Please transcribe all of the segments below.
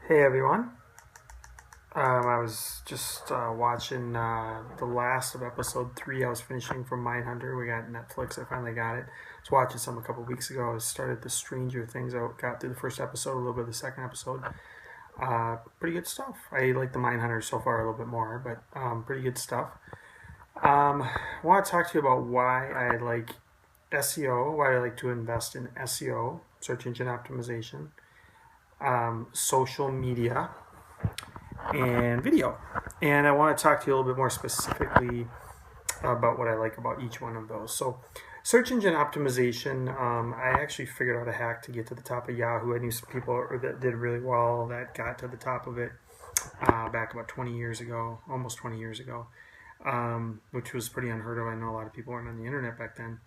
Hey everyone. I was just watching the last of episode 3. I was finishing from Mindhunter. We got Netflix. I finally got it. I was watching some a couple weeks ago. I started the Stranger Things. I got through the first episode, a little bit of the second episode. Pretty good stuff. I like the Mindhunter so far a little bit more, but pretty good stuff. I want to talk to you about why I like SEO, why I like to invest in SEO, search engine optimization, social media, and video. And I want to talk to you a little bit more specifically about what I like about each one of those. So, search engine optimization, I actually figured out a hack to get to the top of Yahoo. I knew some people that did really well that got to the top of it back about 20 years ago, almost 20 years ago, which was pretty unheard of. I know a lot of people weren't on the internet back then.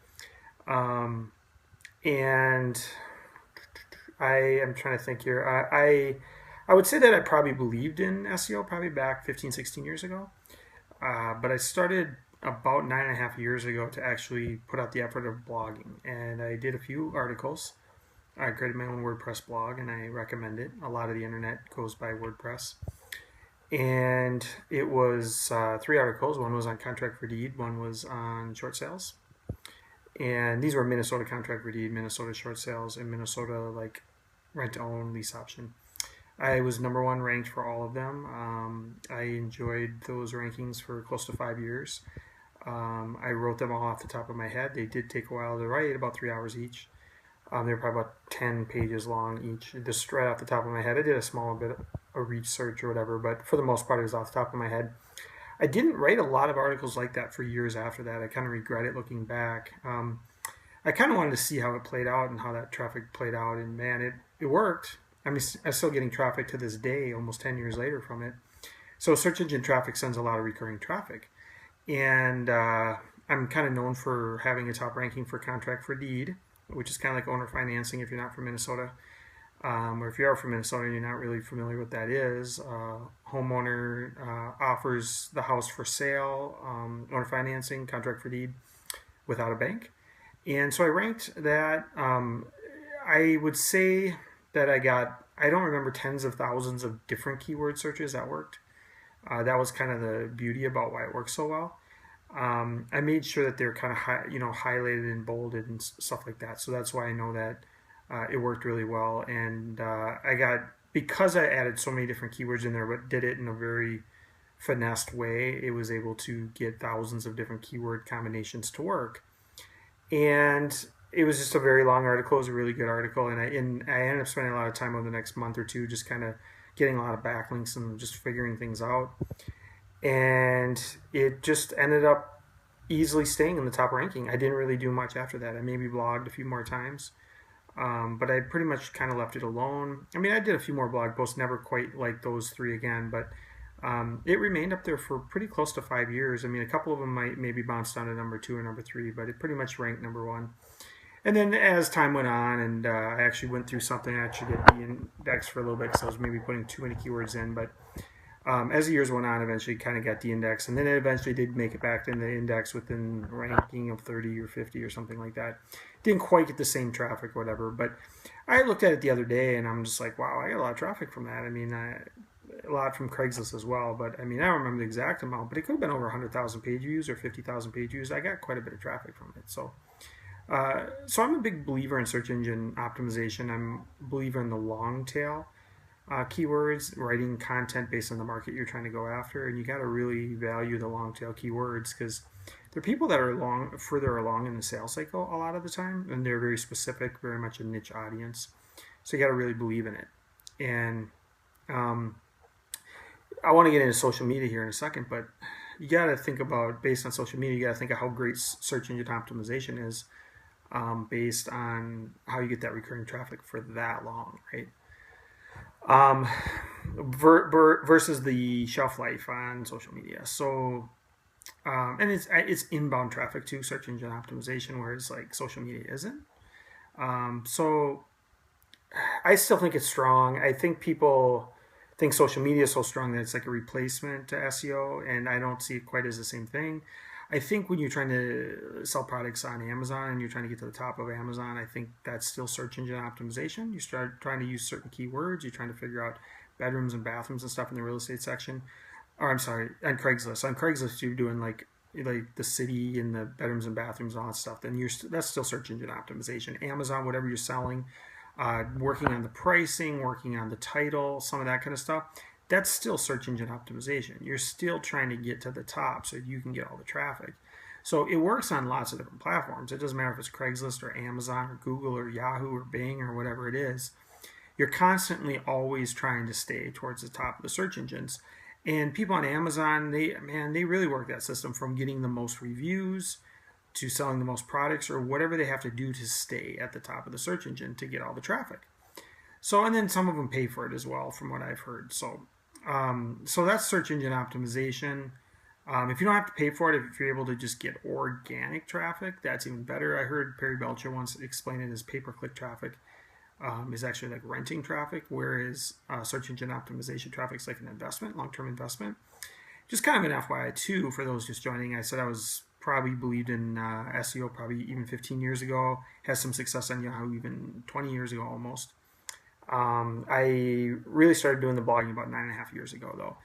And I am trying to think here. I would say that I probably believed in SEO probably back 15, 16 years ago. But I started about 9.5 years ago to actually put out the effort of blogging. And I did a few articles. I created my own WordPress blog and I recommend it. A lot of the internet goes by WordPress. And it was 3 articles. One was on contract for deed, one was on short sales. And these were Minnesota contract for deed, Minnesota short sales, and Minnesota like rent to own lease option. I was number one ranked for all of them. I enjoyed those rankings for close to 5 years. I wrote them all off the top of my head. They did take a while to write, about 3 hours each. They were probably about 10 pages long each, just right off the top of my head. I did a small bit of research or whatever, but for the most part, it was off the top of my head. I didn't write a lot of articles like that for years after that. I kind of regret it looking back. I kind of wanted to see how it played out and how that traffic played out, and man, it worked. I mean, I'm still getting traffic to this day, almost 10 years later from it. So search engine traffic sends a lot of recurring traffic. And I'm kind of known for having a top ranking for contract for deed, which is kind of like owner financing if you're not from Minnesota. Or if you are from Minnesota and you're not really familiar with that is, homeowner offers the house for sale, owner financing, contract for deed without a bank. And so I ranked that. I would say that I don't remember tens of thousands of different keyword searches that worked. That was kind of the beauty about why it works so well. I made sure that they're kind of highlighted and bolded and stuff like that. So that's why I know that it worked really well. And because I added so many different keywords in there, but did it in a very finessed way, it was able to get thousands of different keyword combinations to work. And it was just a very long article. It was a really good article, and I ended up spending a lot of time over the next month or two just kind of getting a lot of backlinks and just figuring things out. And it just ended up easily staying in the top ranking. I didn't really do much after that. I maybe blogged a few more times, but I pretty much kind of left it alone. I mean, I did a few more blog posts, never quite like those 3 again, but it remained up there for pretty close to 5 years. I mean, a couple of them might maybe bounce down to number 2 or number 3, but it pretty much ranked number 1. And then as time went on, and I actually went through something, I actually did the index for a little bit because I was maybe putting too many keywords in. But as the years went on, eventually kind of got the index, and then it eventually did make it back in the index within ranking of 30 or 50 or something like that. Didn't quite get the same traffic or whatever, but I looked at it the other day, and I'm just like, wow, I got a lot of traffic from that. I mean, a lot from Craigslist as well, but I mean, I don't remember the exact amount, but it could have been over 100,000 page views or 50,000 page views. I got quite a bit of traffic from it, so I'm a big believer in search engine optimization. I'm a believer in the long tail keywords, writing content based on the market you're trying to go after, and you got to really value the long tail keywords because there are people that are further along in the sales cycle a lot of the time, and they're very specific, very much a niche audience. So you got to really believe in it. And I want to get into social media here in a second, but you got to think about, based on social media, you got to think of how great search engine optimization is. Based on how you get that recurring traffic for that long, right? Versus the shelf life on social media. So, and it's inbound traffic to search engine optimization, whereas like social media isn't. So, I still think it's strong. I think people think social media is so strong that it's like a replacement to SEO, and I don't see it quite as the same thing. I think when you're trying to sell products on Amazon and you're trying to get to the top of Amazon, I think that's still search engine optimization. You start trying to use certain keywords. You're trying to figure out bedrooms and bathrooms and stuff in the real estate section, or I'm sorry, on Craigslist. On Craigslist, you're doing like the city and the bedrooms and bathrooms and all that stuff. Then that's still search engine optimization. Amazon, whatever you're selling, working on the pricing, working on the title, some of that kind of stuff. That's still search engine optimization. You're still trying to get to the top so you can get all the traffic. So it works on lots of different platforms. It doesn't matter if it's Craigslist or Amazon or Google or Yahoo or Bing or whatever it is. You're constantly always trying to stay towards the top of the search engines. And people on Amazon, they really work that system from getting the most reviews to selling the most products or whatever they have to do to stay at the top of the search engine to get all the traffic. So, and then some of them pay for it as well, from what I've heard. So that's search engine optimization. If you don't have to pay for it, if you're able to just get organic traffic, that's even better. I heard Perry Belcher once explain it as pay-per-click traffic is actually like renting traffic, whereas search engine optimization traffic is like an investment, long-term investment. Just kind of an FYI too, for those just joining, I said I was probably believed in SEO probably even 15 years ago, has some success on Yahoo even 20 years ago almost. I really started doing the blogging about 9.5 years ago though.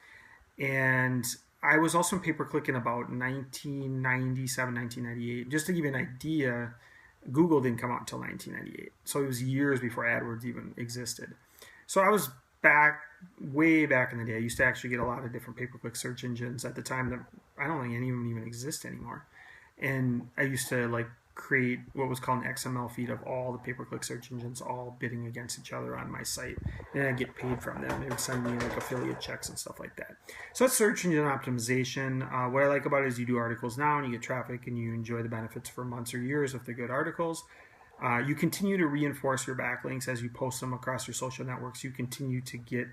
And I was also in pay-per-click in about 1997, 1998. Just to give you an idea, Google didn't come out until 1998. So it was years before AdWords even existed. So I was way back in the day. I used to actually get a lot of different pay-per-click search engines at the time that I don't think any of them even exist anymore. And I used to like create what was called an XML feed of all the pay-per-click search engines all bidding against each other on my site, and I'd get paid from them. They would send me like affiliate checks and stuff like that. So that's search engine optimization. What I like about it is you do articles now and you get traffic and you enjoy the benefits for months or years if they're good articles. You continue to reinforce your backlinks as you post them across your social networks. You continue to get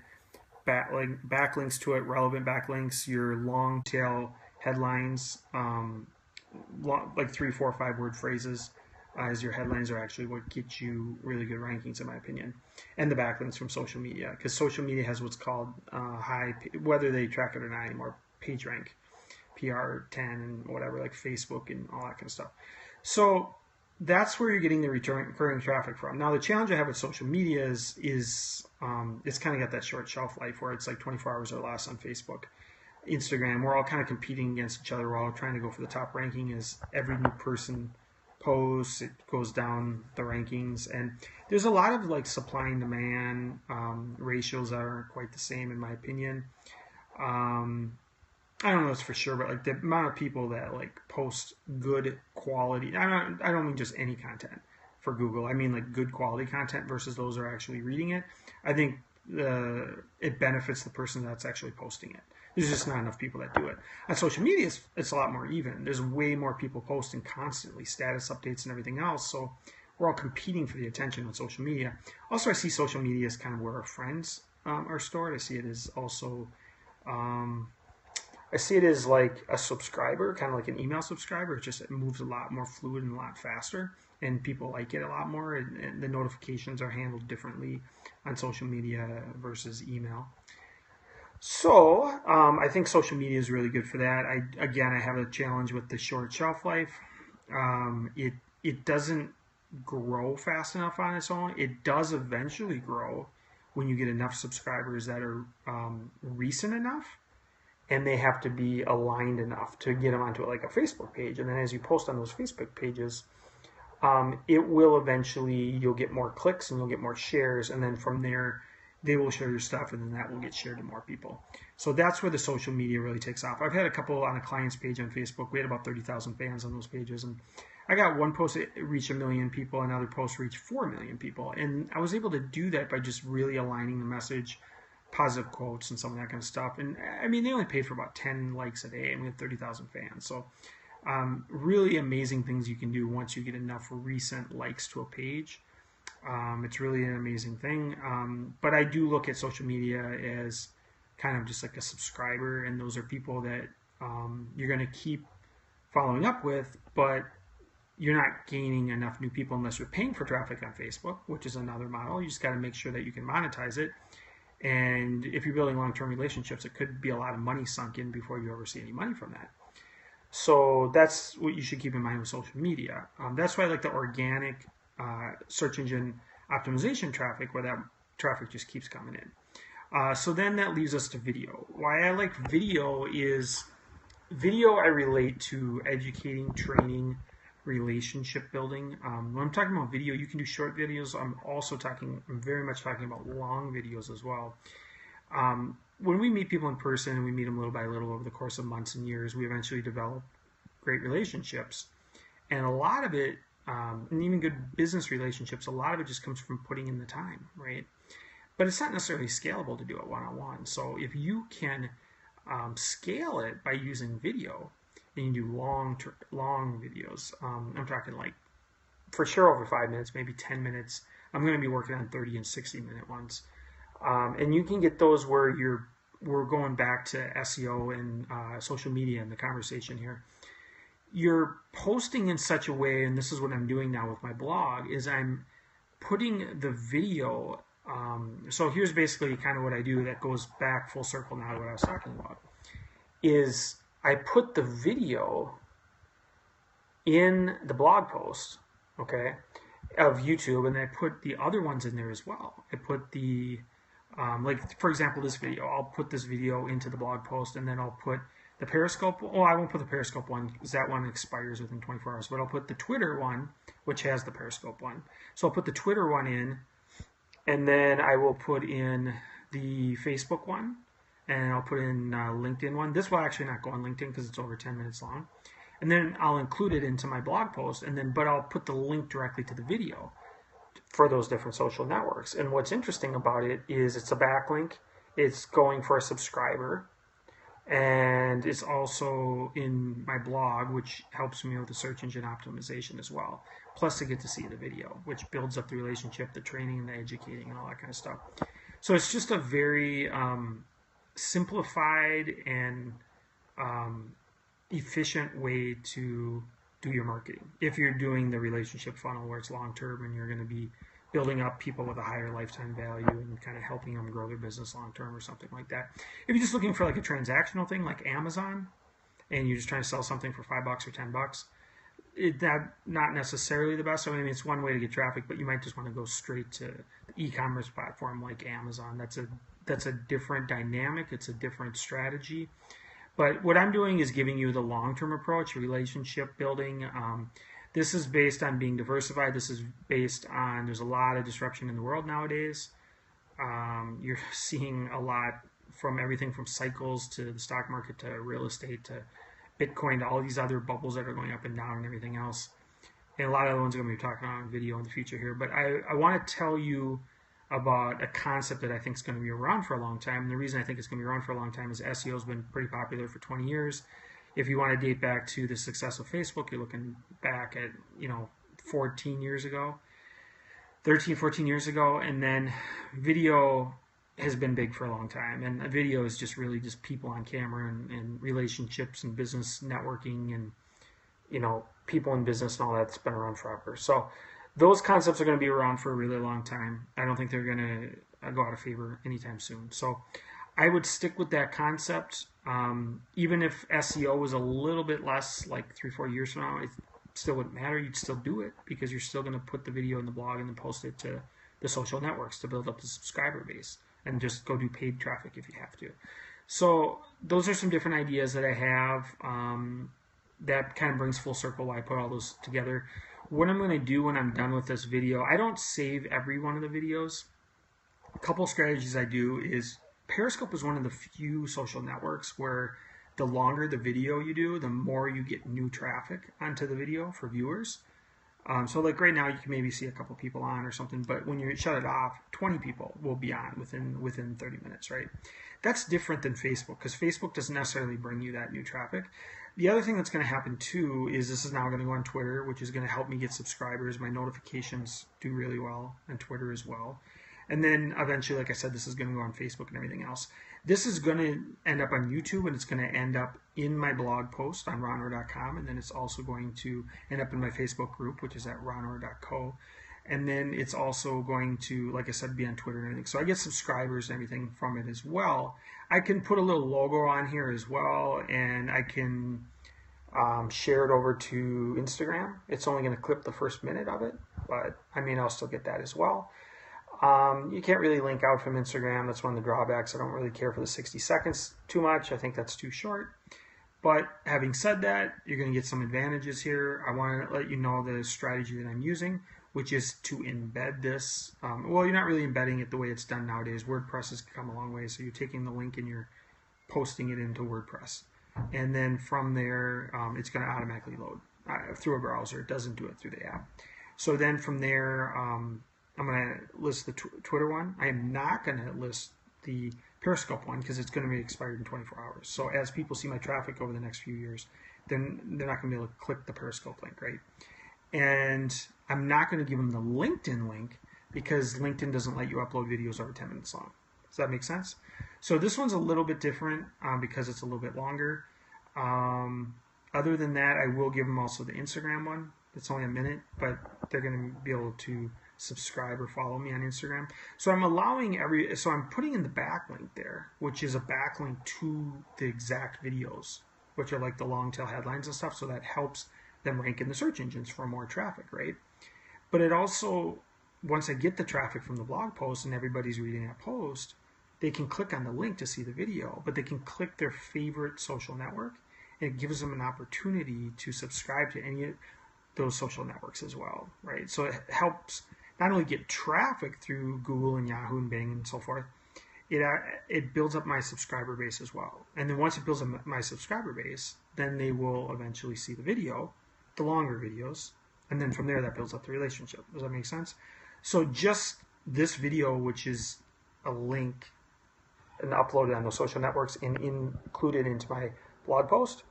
backlinks to it, relevant backlinks, your long tail headlines, like 3, 4, 5 word phrases as your headlines are actually what get you really good rankings in my opinion, and the backlinks from social media, because social media has what's called high, whether they track it or not anymore, page rank, PR10 and whatever, like Facebook and all that kind of stuff. So that's where you're getting the recurring traffic from. Now the challenge I have with social media is it's kind of got that short shelf life where it's like 24 hours or less on Facebook. Instagram, we're all kind of competing against each other. We're all trying to go for the top ranking. As every new person posts, it goes down the rankings, and there's a lot of like supply and demand ratios that aren't quite the same in my opinion. I don't know this for sure, but like the amount of people that like post good quality, I don't mean just any content for Google. I mean like good quality content versus those who are actually reading it. I think it benefits the person that's actually posting it. There's just not enough people that do it. On social media, it's a lot more even. There's way more people posting constantly, status updates and everything else. So we're all competing for the attention on social media. Also, I see social media as kind of where our friends are stored. I see it as also, I see it as like a subscriber, kind of like an email subscriber. It moves a lot more fluid and a lot faster, and people like it a lot more. And the notifications are handled differently on social media versus email. So I think social media is really good for that. I have a challenge with the short shelf life. It doesn't grow fast enough on its own. It does eventually grow when you get enough subscribers that are recent enough, and they have to be aligned enough to get them onto like a Facebook page. And then as you post on those Facebook pages, it will eventually, you'll get more clicks and you'll get more shares, and then from there they will share your stuff, and then that will get shared to more people. So that's where the social media really takes off. I've had a couple on a client's page on Facebook. We had about 30,000 fans on those pages, and I got one post that reached 1 million people, another post reached 4 million people, and I was able to do that by just really aligning the message, positive quotes and some of that kind of stuff. And I mean, they only paid for about 10 likes a day, and we had 30,000 fans. So really amazing things you can do once you get enough recent likes to a page. It's really an amazing thing. But I do look at social media as kind of just like a subscriber, and those are people that you're going to keep following up with, but you're not gaining enough new people unless you're paying for traffic on Facebook, which is another model. You just got to make sure that you can monetize it. And if you're building long-term relationships, it could be a lot of money sunk in before you ever see any money from that. So that's what you should keep in mind with social media. That's why I like the organic search engine optimization traffic, where that traffic just keeps coming in. So then that leaves us to video. Why I like video is video I relate to educating, training, relationship building. When I'm talking about video, you can do short videos. I'm very much talking about long videos as well. When we meet people in person and we meet them little by little over the course of months and years, we eventually develop great relationships. And a lot of it, and even good business relationships, a lot of it just comes from putting in the time, right? But it's not necessarily scalable to do it one-on-one. So if you can scale it by using video, and you do long videos, I'm talking like for sure over 5 minutes, maybe 10 minutes. I'm going to be working on 30 and 60-minute ones. And you can get those where we're going back to SEO and social media in the conversation here. You're posting in such a way, and this is what I'm doing now with my blog, is I'm putting the video. So here's basically kind of what I do that goes back full circle now to what I was talking about, is I put the video in the blog post, okay, of YouTube, and I put the other ones in there as well. I put the, like for example, this video, I'll put this video into the blog post, and then I'll put the Periscope. Oh, I won't put the Periscope one because that one expires within 24 hours, but I'll put the Twitter one, which has the Periscope one. So I'll put the Twitter one in, and then I will put in the Facebook one, and I'll put in LinkedIn one. This will actually not go on LinkedIn because it's over 10 minutes long. And then I'll include it into my blog post, but I'll put the link directly to the video for those different social networks. And what's interesting about it is it's a backlink, it's going for a subscriber, and it's also in my blog, which helps me with the search engine optimization as well. Plus I get to see the video, which builds up the relationship, the training, and the educating, and all that kind of stuff. So it's just a very simplified and efficient way to do your marketing. If you're doing the relationship funnel where it's long term and you're going to be building up people with a higher lifetime value and kind of helping them grow their business long term or something like that. If you're just looking for like a transactional thing like Amazon and you're just trying to sell something for $5 or $10, that's not necessarily the best. I mean, it's one way to get traffic, but you might just want to go straight to the e-commerce platform like Amazon. That's a different dynamic. It's a different strategy. But what I'm doing is giving you the long-term approach, relationship building. This is based on being diversified. This is based on there's a lot of disruption in the world nowadays. You're seeing a lot from everything from cycles to the stock market to real estate to Bitcoin to all these other bubbles that are going up and down and everything else. And a lot of the ones I'm going to be talking about on video in the future here. But I want to tell you about a concept that I think is going to be around for a long time. And the reason I think it's going to be around for a long time is SEO has been pretty popular for 20 years. If you want to date back to the success of Facebook, you're looking back at, 14 years ago, 13, 14 years ago. And then video has been big for a long time. And video is just really just people on camera and relationships and business networking and, people in business and all that's been around forever. So those concepts are going to be around for a really long time. I don't think they're going to go out of favor anytime soon. So I would stick with that concept. Even if SEO was a little bit less, like 3-4 years from now, it still wouldn't matter. You'd still do it because you're still going to put the video in the blog and then post it to the social networks to build up the subscriber base and just go do paid traffic if you have to. So those are some different ideas that I have. That kind of brings full circle why I put all those together. What I'm going to do when I'm done with this video, I don't save every one of the videos. A couple strategies I do is Periscope is one of the few social networks where the longer the video you do, the more you get new traffic onto the video for viewers. So like right now you can maybe see a couple people on or something, but when you shut it off, 20 people will be on within 30 minutes, right? That's different than Facebook because Facebook doesn't necessarily bring you that new traffic. The other thing that's going to happen too is this is now going to go on Twitter, which is going to help me get subscribers. My notifications do really well on Twitter as well. And then eventually, like I said, this is going to go on Facebook and everything else. This is going to end up on YouTube, and it's going to end up in my blog post on ronor.com, and then it's also going to end up in my Facebook group, which is at ronor.co. And then it's also going to, like I said, be on Twitter and everything. So I get subscribers and everything from it as well. I can put a little logo on here as well, and I can share it over to Instagram. It's only going to clip the first minute of it, but I mean, I'll still get that as well. You can't really link out from Instagram. That's one of the drawbacks. I don't really care for the 60 seconds too much. I think that's too short. But having said that, you're going to get some advantages here. I want to let you know the strategy that I'm using, which is to embed this. Well, you're not really embedding it the way it's done nowadays. WordPress has come a long way. So you're taking the link and you're posting it into WordPress. And then from there, it's going to automatically load through a browser. It doesn't do it through the app. So then from there, I'm going to list the Twitter one. I am not going to list the Periscope one because it's going to be expired in 24 hours. So as people see my traffic over the next few years, then they're not going to be able to click the Periscope link, right? And I'm not going to give them the LinkedIn link because LinkedIn doesn't let you upload videos over 10 minutes long. Does that make sense? So this one's a little bit different because it's a little bit longer. Other than that, I will give them also the Instagram one. It's only a minute, but they're going to be able to subscribe or follow me on Instagram. So I'm allowing so I'm putting in the backlink there, which is a backlink to the exact videos, which are like the long tail headlines and stuff. So that helps them rank in the search engines for more traffic, right? But it also, once I get the traffic from the blog post and everybody's reading that post, they can click on the link to see the video, but they can click their favorite social network, and it gives them an opportunity to subscribe to any of those social networks as well, right? So it helps not only get traffic through Google and Yahoo and Bing and so forth, it builds up my subscriber base as well. And then once it builds up my subscriber base, then they will eventually see the video, the longer videos, and then from there that builds up the relationship. Does that make sense? So just this video, which is a link and uploaded on those social networks and included into my blog post,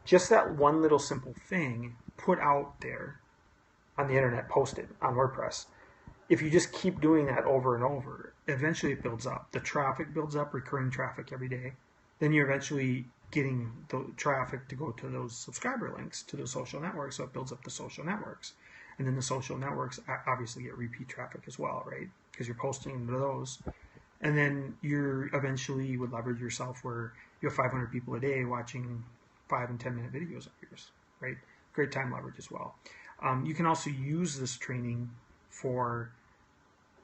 just that one little simple thing put out there on the internet, posted on WordPress. If you just keep doing that over and over, eventually it builds up. The traffic builds up, recurring traffic every day. Then you're eventually getting the traffic to go to those subscriber links to the social networks, so it builds up the social networks. And then the social networks obviously get repeat traffic as well, right? Because you're posting to those. And then you eventually would leverage yourself where you have 500 people a day watching 5 and 10 minute videos of yours, right? Great time leverage as well. You can also use this training for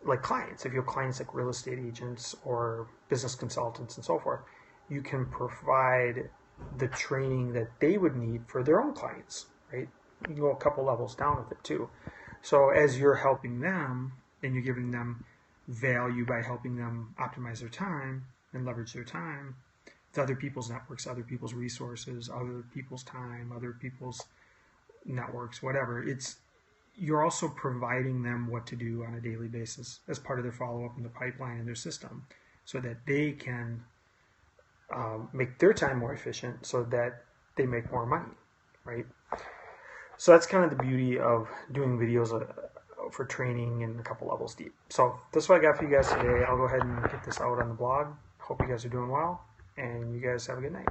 like clients. If you have clients like real estate agents or business consultants and so forth, you can provide the training that they would need for their own clients, right? You go a couple levels down with it too. So as you're helping them and you're giving them value by helping them optimize their time and leverage their time to other people's networks, other people's resources, other people's time, other people's networks, whatever, you're also providing them what to do on a daily basis as part of their follow-up in the pipeline in their system so that they can make their time more efficient so that they make more money, right? So that's kind of the beauty of doing videos for training and a couple levels deep. So that's what I got for you guys today. I'll go ahead and get this out on the blog. Hope you guys are doing well, and you guys have a good night.